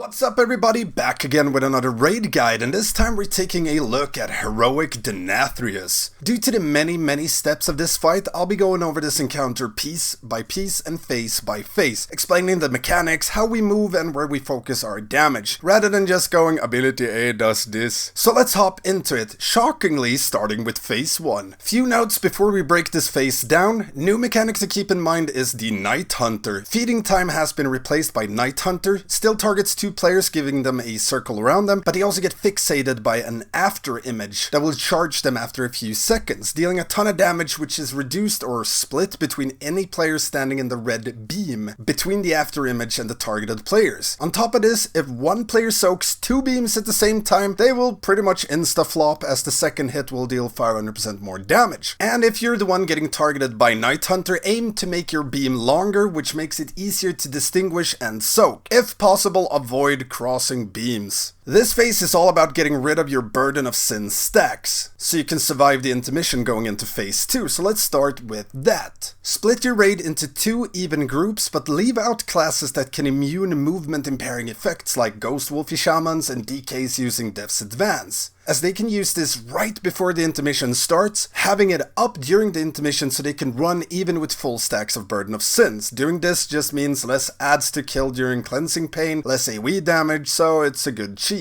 What's up everybody, back again with another raid guide, and this time we're taking a look at heroic Denathrius. Due to the many steps of this fight, I'll be going over this encounter piece by piece and phase by phase, explaining the mechanics, how we move and where we focus our damage, rather than just going ability A does this. So let's hop into it, shockingly starting with phase 1. Few notes before we break this phase down. New mechanic to keep in mind is the Night Hunter. Feeding time has been replaced by Night Hunter, still targets 2 players, giving them a circle around them, but they also get fixated by an after image that will charge them after a few seconds, dealing a ton of damage, which is reduced or split between any player standing in the red beam between the after image and the targeted players. On top of this, if one player soaks 2 beams at the same time, they will pretty much insta-flop, as the second hit will deal 500% more damage. And if you're the one getting targeted by Night Hunter, aim to make your beam longer, which makes it easier to distinguish and soak. If possible, avoid crossing beams. This phase is all about getting rid of your burden of sin stacks, so you can survive the intermission going into phase 2, so let's start with that. Split your raid into 2 even groups, but leave out classes that can immune movement impairing effects like Ghost Wolfy Shamans and DKs using Death's Advance, as they can use this right before the intermission starts, having it up during the intermission so they can run even with full stacks of Burden of Sins. Doing this just means less adds to kill during cleansing pain, less AoE damage, so it's a good cheese.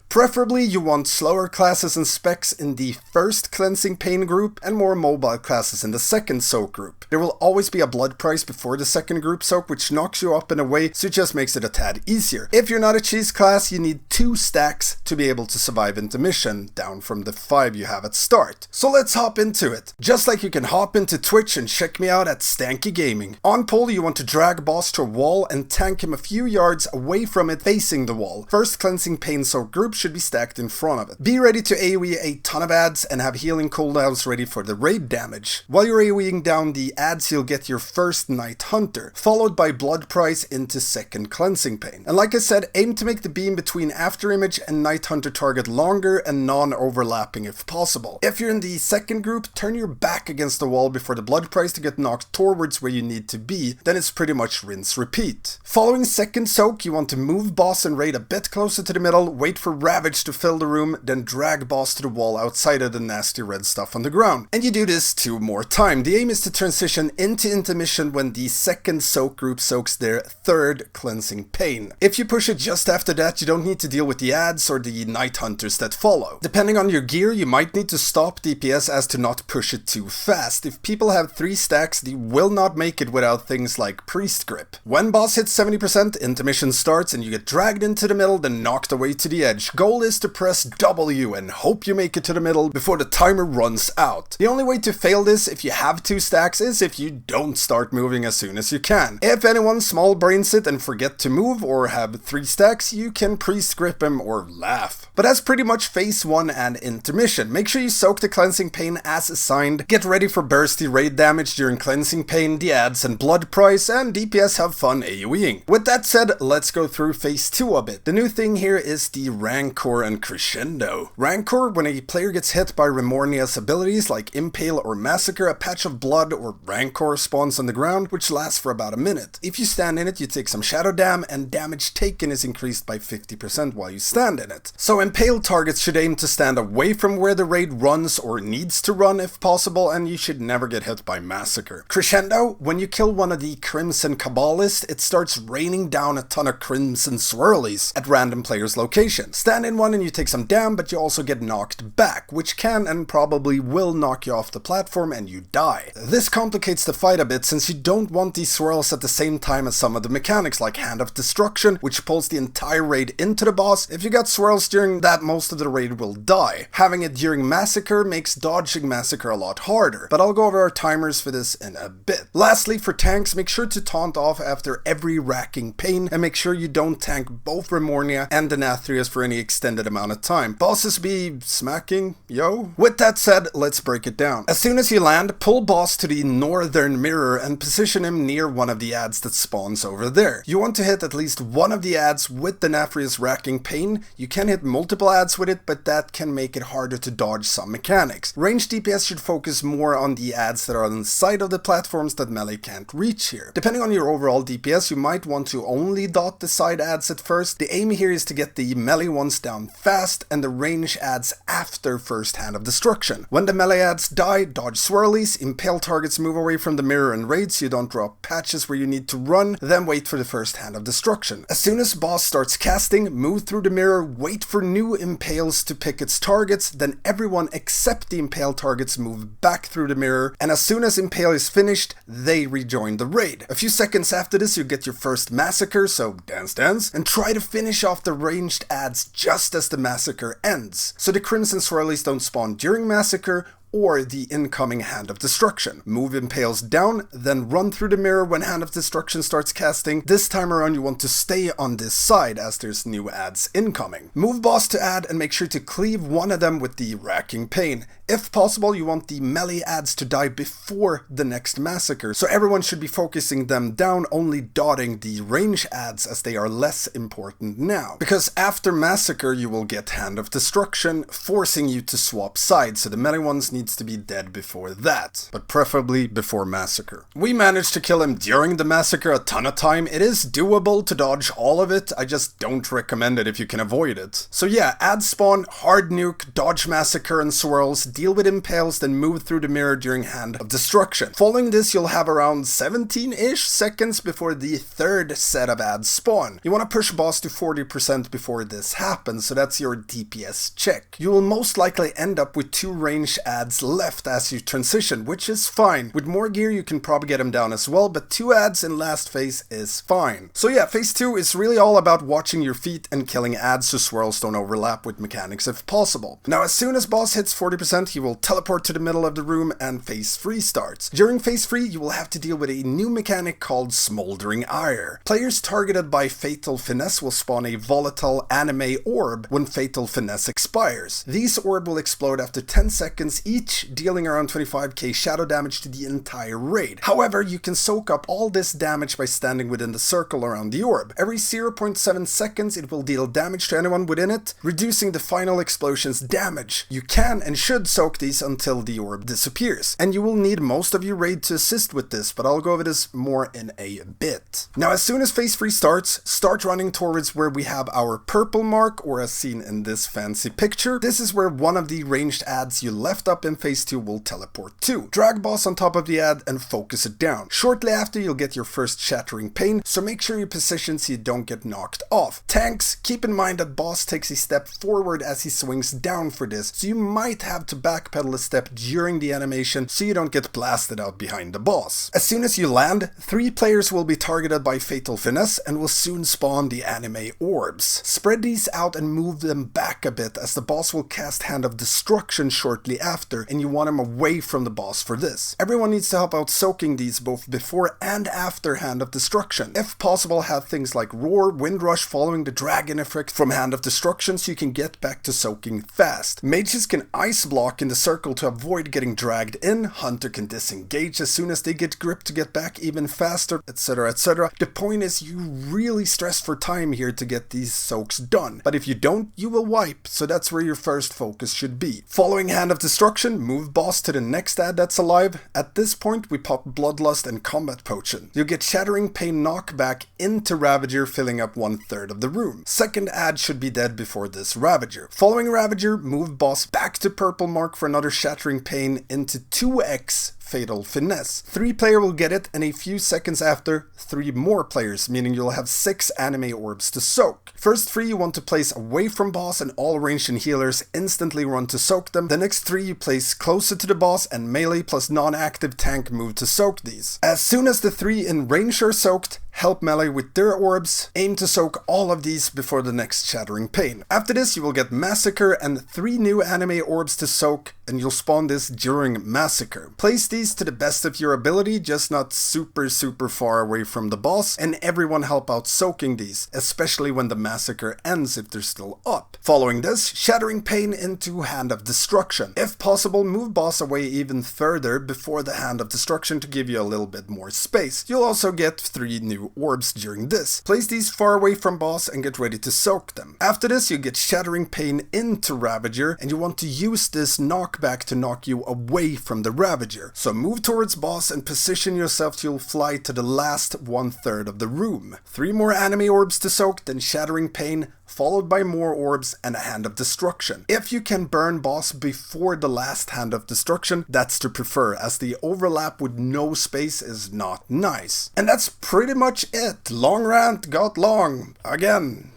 Preferably you want slower classes and specs in the first cleansing pain group and more mobile classes in the second soak group. There will always be a blood price before the second group soak, which knocks you up in a way, so it just makes it a tad easier. If you're not a cheese class, you need 2 stacks to be able to survive intermission, down from the 5 you have at start. So let's hop into it. Just like you can hop into Twitch and check me out at Stankie Gaming. On pull, you want to drag boss to a wall and tank him a few yards away from it, facing the wall. First cleansing pain soak group should be stacked in front of it. Be ready to AoE a ton of adds and have healing cooldowns ready for the raid damage. While you're AoEing down the adds, you'll get your first Night Hunter, followed by blood price into second cleansing pain. And like I said, aim to make the beam between after image and Night Hunter target longer and non-overlapping if possible. If you're in the second group, turn your back against the wall before the blood price to get knocked towards where you need to be, then it's pretty much rinse repeat. Following second soak, you want to move boss and raid a bit closer to the middle, wait for Ravage to fill the room, then drag boss to the wall outside of the nasty red stuff on the ground. And you do this 2 more times. The aim is to transition into intermission when the second soak group soaks their third cleansing pain. If you push it just after that, you don't need to deal with the adds or the Night Hunters that follow. Depending on your gear, you might need to stop DPS as to not push it too fast. If people have 3 stacks, they will not make it without things like Priest Grip. When boss hits 70%, intermission starts and you get dragged into the middle, then knocked away to the edge. Goal is to press W and hope you make it to the middle before the timer runs out. The only way to fail this if you have 2 stacks is if you don't start moving as soon as you can. If anyone small brains it and forget to move or have 3 stacks, you can Priest Grip him or laugh. But that's pretty much phase 1 and intermission. Make sure you soak the cleansing pain as assigned, get ready for bursty raid damage during cleansing pain, the adds and blood price, and DPS have fun AoEing. With that said, let's go through phase 2 a bit. The new thing here is the Rancor and Crescendo. Rancor, when a player gets hit by Remornia's abilities like Impale or Massacre, a patch of blood or Rancor spawns on the ground, which lasts for about a minute. If you stand in it, you take some shadow dam, and damage taken is increased by 50% while you stand in it. So Impale targets should aim to stand away from where the raid runs or needs to run if possible, and you should never get hit by Massacre. Crescendo, when you kill one of the Crimson Kabbalists, it starts raining down a ton of Crimson Swirlies at random players' locations. Stand in one and you take some dam, but you also get knocked back, which can and probably will knock you off the platform and you die. This complicates the fight a bit since you don't want these swirls at the same time as some of the mechanics like Hand of Destruction, which pulls the entire raid into the boss. If you got swirls during that, most of the raid will die. Having it during Massacre makes dodging Massacre a lot harder, but I'll go over our timers for this in a bit. Lastly, for tanks, make sure to taunt off after every racking pain, and make sure you don't tank both Remornia and Denathrius for any extended amount of time. Bosses be smacking, yo? With that said, let's break it down. As soon as you land, pull boss to the northern mirror and position him near one of the adds that spawns over there. You want to hit at least one of the adds with Denathrius racking pain. You can hit multiple adds with it, but that that can make it harder to dodge some mechanics. Ranged DPS should focus more on the adds that are on the side of the platforms that melee can't reach here. Depending on your overall DPS, you might want to only dot the side adds at first. The aim here is to get the melee ones down fast and the range adds after first Hand of Destruction. When the melee adds die, dodge swirlies, impale targets, move away from the mirror and raid so you don't drop patches where you need to run, then wait for the first Hand of Destruction. As soon as boss starts casting, move through the mirror, wait for new impales to pick its targets, then everyone except the impale targets move back through the mirror, and as soon as impale is finished, they rejoin the raid. A few seconds after this you get your first massacre, so dance, and try to finish off the ranged adds just as the massacre ends. So the crimson swirlies don't spawn during massacre or the incoming Hand of Destruction. Move impales down, then run through the mirror when Hand of Destruction starts casting. This time around you want to stay on this side as there's new adds incoming. Move boss to add and make sure to cleave one of them with the Racking Pain. If possible, you want the melee adds to die before the next massacre, so everyone should be focusing them down, only dotting the range adds as they are less important now. Because after massacre you will get Hand of Destruction, forcing you to swap sides, so the melee ones needs to be dead before that, but preferably before massacre. We managed to kill him during the massacre a ton of time. It is doable to dodge all of it, I just don't recommend it if you can avoid it. So yeah, add spawn, hard nuke, dodge massacre and swirls, deal with impales, then move through the mirror during Hand of Destruction. Following this, you'll have around 17-ish seconds before the third set of adds spawn. You want to push boss to 40% before this happens, so that's your DPS check. You will most likely end up with 2 range adds left as you transition, which is fine. With more gear you can probably get them down as well, but 2 adds in last phase is fine. So yeah, phase 2 is really all about watching your feet and killing adds so swirls don't overlap with mechanics if possible. Now as soon as boss hits 40%, he will teleport to the middle of the room and phase 3 starts. During phase 3 you will have to deal with a new mechanic called Smoldering Ire. Players targeted by Fatal Finesse will spawn a volatile anime orb when Fatal Finesse expires. These orb will explode after 10 seconds each, dealing around 25k shadow damage to the entire raid. However, you can soak up all this damage by standing within the circle around the orb. Every 0.7 seconds it will deal damage to anyone within it, reducing the final explosion's damage. You can and should soak these until the orb disappears, and you will need most of your raid to assist with this, but I'll go over this more in a bit. Now as soon as phase 3 starts, start running towards where we have our purple mark, or as seen in this fancy picture. This is where one of the ranged adds you left up in phase 2 will teleport to. Drag boss on top of the ad and focus it down. Shortly after you'll get your first Shattering Pain, so make sure you position so you don't get knocked off. Tanks, keep in mind that boss takes a step forward as he swings down for this, so you might have to backpedal a step during the animation so you don't get blasted out behind the boss. As soon as you land, 3 players will be targeted by Fatal Finesse and will soon spawn the anime orbs. Spread these out and move them back a bit as the boss will cast Hand of Destruction shortly after, and you want him away from the boss for this. Everyone needs to help out soaking these both before and after Hand of Destruction. If possible, have things like Roar, Wind Rush following the dragon effect from Hand of Destruction so you can get back to soaking fast. Mages can ice block in the circle to avoid getting dragged in, Hunter can disengage as soon as they get gripped to get back even faster, etc, etc. The point is you really stress for time here to get these soaks done, but if you don't, you will wipe, so that's where your first focus should be. Following Hand of Destruction, move boss to the next ad that's alive. At this point we pop Bloodlust and Combat Potion. You'll get Shattering Pain knockback into Ravager, filling up 1/3 of the room. Second ad should be dead before this Ravager. Following Ravager, move boss back to purple mark for another Shattering Pain into 2x Fatal Finesse. 3 player will get it, and a few seconds after, 3 more players, meaning you'll have 6 anime orbs to soak. First 3 you want to place away from boss, and all ranged and healers instantly run to soak them. The next 3 you place closer to the boss, and melee plus non-active tank move to soak these. As soon as the 3 in range are soaked, help melee with their orbs, aim to soak all of these before the next Shattering Pain. After this you will get Massacre and 3 new anime orbs to soak, and you'll spawn this during Massacre. Place these to the best of your ability, just not super far away from the boss, and everyone help out soaking these, especially when the Massacre ends if they're still up. Following this, Shattering Pain into Hand of Destruction. If possible, move boss away even further before the Hand of Destruction to give you a little bit more space. You'll also get 3 new few orbs during this. Place these far away from boss and get ready to soak them. After this, you get Shattering Pain into Ravager, and you want to use this knockback to knock you away from the Ravager. So move towards boss and position yourself till you'll fly to the last 1/3 of the room. 3 more anime orbs to soak, then Shattering Pain, followed by more orbs and a Hand of Destruction. If you can burn boss before the last Hand of Destruction, that's to prefer, as the overlap with no space is not nice. And that's pretty much it. Long rant got long. Again.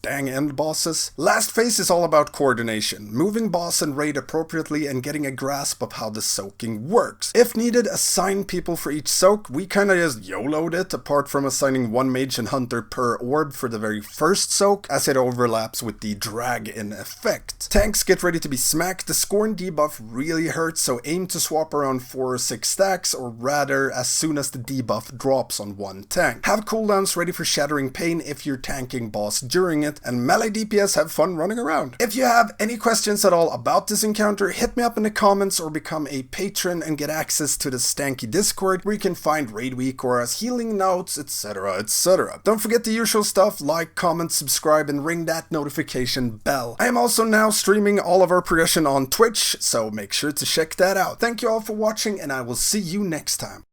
Dang end bosses. Last phase is all about coordination, moving boss and raid appropriately and getting a grasp of how the soaking works. If needed, assign people for each soak. We kinda just YOLO'd it, apart from assigning 1 mage and hunter per orb for the very first soak, as it overlaps with the drag-in effect. Tanks get ready to be smacked. The Scorn debuff really hurts, so aim to swap around 4 or 6 stacks, or rather as soon as the debuff drops on one tank. Have cooldowns ready for Shattering Pain if you're tanking boss during it, and melee DPS have fun running around. If you have any questions at all about this encounter, hit me up in the comments or become a patron and get access to the Stankie Discord, where you can find raid week auras, healing notes, etc, etc. Don't forget the usual stuff: like, comment, subscribe, and ring that notification bell. I am also now streaming all of our progression on Twitch, so make sure to check that out. Thank you all for watching, and I will see you next time.